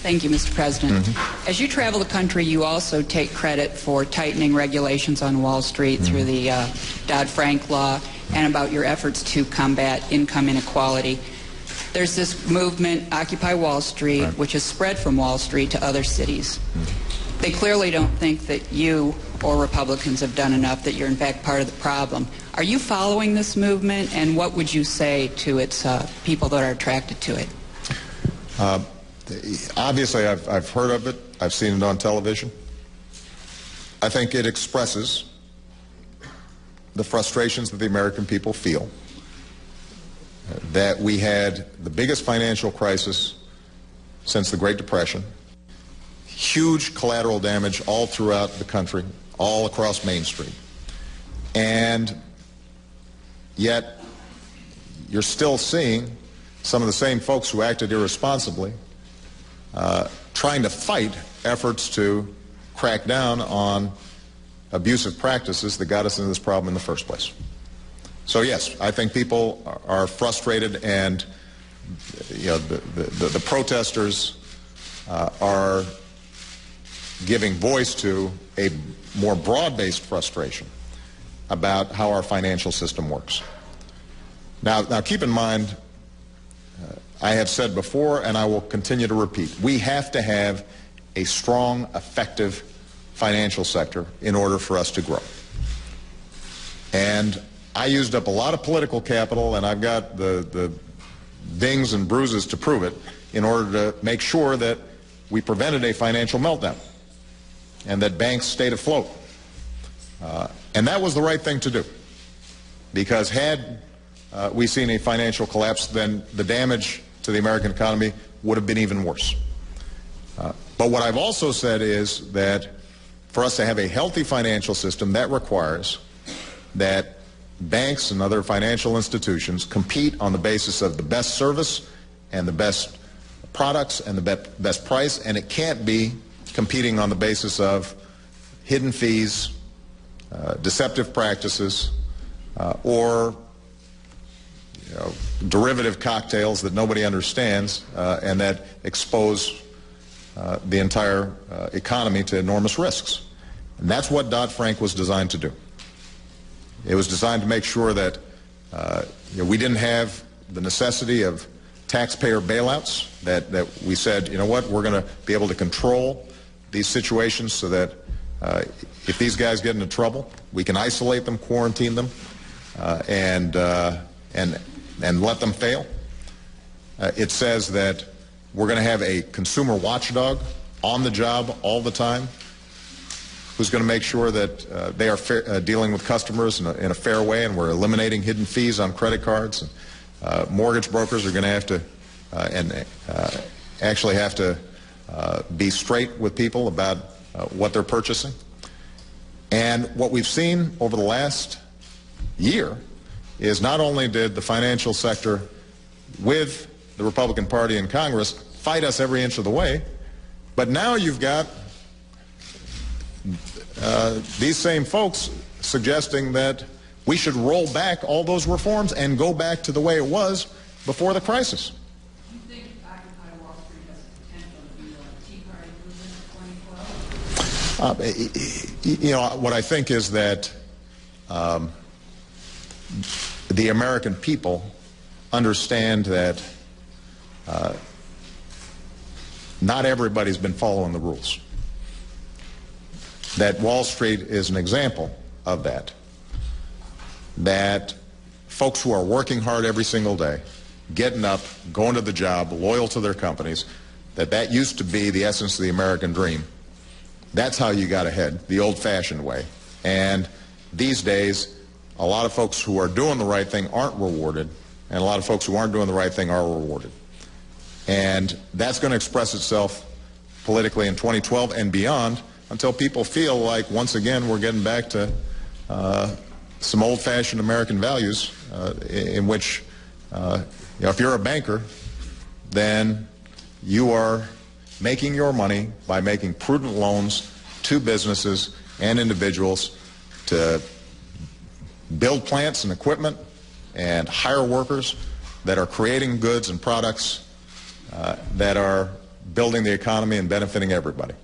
Thank you, Mr. President. As you travel the country, you also take credit for tightening regulations on Wall Street through the Dodd-Frank law and about your efforts to combat income inequality. There's this movement, Occupy Wall Street, which has spread from Wall Street to other cities. They clearly don't think that you or Republicans have done enough, that you're in fact part of the problem. Are you following this movement, and what would you say to its people that are attracted to it? Obviously, I've heard of it. I've seen it on television. I think it expresses the frustrations that the American people feel, that we had the biggest financial crisis since the Great Depression, huge collateral damage all throughout the country, all across Main Street. And yet, you're still seeing some of the same folks who acted irresponsibly trying to fight efforts to crack down on abusive practices that got us into this problem in the first place. So yes, I think people are frustrated, and the protesters are giving voice to a more broad-based frustration about how our financial system works. Now keep in mind, I have said before, and I will continue to repeat, we have to have a strong, effective financial sector in order for us to grow. And I used up a lot of political capital, and I've got the dings and bruises to prove it, in order to make sure that we prevented a financial meltdown and that banks stayed afloat. And that was the right thing to do, because had we seen a financial collapse, then the damage to the American economy would have been even worse. But what I've also said is that for us to have a healthy financial system, that requires that banks and other financial institutions compete on the basis of the best service and the best products and the best price, and it can't be competing on the basis of hidden fees, deceptive practices, or derivative cocktails that nobody understands and that expose the entire economy to enormous risks. And that's what Dodd-Frank was designed to do. It was designed to make sure that we didn't have the necessity of taxpayer bailouts, that we said, you know what, we're going to be able to control these situations so that if these guys get into trouble, we can isolate them, quarantine them, and let them fail. It says that we're going to have a consumer watchdog on the job all the time, who's going to make sure that they are dealing with customers in a fair way, and we're eliminating hidden fees on credit cards. Mortgage brokers are going to have to actually have to be straight with people about what they're purchasing. And what we've seen over the last year is not only did the financial sector with the Republican Party in Congress fight us every inch of the way, but now you've got these same folks suggesting that we should roll back all those reforms and go back to the way it was before the crisis. Do you think Occupy Wall Street has the potential to be like Tea Party movement of 2012? What I think is that the American people understand that not everybody's been following the rules. That Wall Street is an example of that. That folks who are working hard every single day, getting up, going to the job, loyal to their companies, that used to be the essence of the American dream. That's how you got ahead, the old-fashioned way. And these days, a lot of folks who are doing the right thing aren't rewarded, and a lot of folks who aren't doing the right thing are rewarded. And that's going to express itself politically in 2012 and beyond, until people feel like, once again, we're getting back to some old-fashioned American values in which, if you're a banker, then you are making your money by making prudent loans to businesses and individuals to build plants and equipment and hire workers that are creating goods and products that are building the economy and benefiting everybody.